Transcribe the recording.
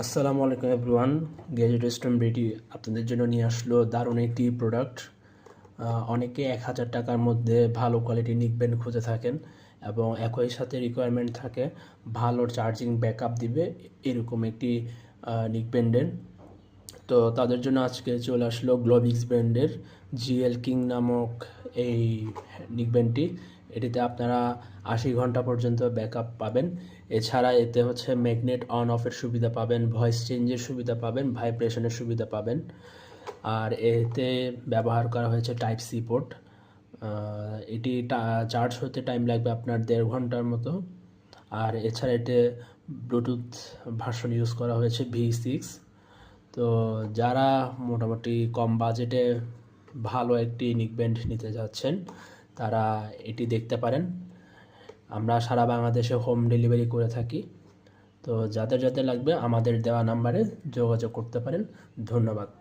আসসালামু আলাইকুম everyone. Gadget stone BD আপনাদের জন্য নিয়ে আসলো দারুণ একটি প্রোডাক্ট। অনেকে 1000 টাকার মধ্যে ভালো কোয়ালিটির নিকব্যান্ড খুঁজে থাকেন এবং একই সাথে রিকোয়ারমেন্ট থাকে ভালো চার্জিং ব্যাকআপ দিবে এরকম একটি নিকব্যান্ডের। তো তাদের জন্য আজকে চলে আসলো গ্লোবিক্স ব্র্যান্ডের জিএল কিং নামক এই নিকব্যান্ডটি। এটিতে আপনারা 80 ঘন্টা পর্যন্ত ব্যাকআপ পাবেন। এছাড়া এতে হচ্ছে ম্যাগনেট অন অফের সুবিধা পাবেন, ভয়েস চেঞ্জের সুবিধা পাবেন, ভাইব্রেশনের সুবিধা পাবেন। আর এতে ব্যবহার করা হয়েছে টাইপ সি পোর্ট। এটি চার্জ হতে টাইম লাগবে আপনার 1.5 ঘন্টার মতো। আর এছাড়া এতে ব্লুটুথ ভার্সন ইউজ করা হয়েছে V6। তো যারা মোটামুটি কম বাজেটে ভালো একটি নেকব্যান্ড নিতে যাচ্ছেন তারা এটি দেখতে পারেন। আমরা সারা বাংলাদেশে হোম ডেলিভারি করে থাকি। তো যাদের যাদের লাগবে আমাদের দেওয়া নাম্বারে যোগাযোগ করতে পারেন। ধন্যবাদ।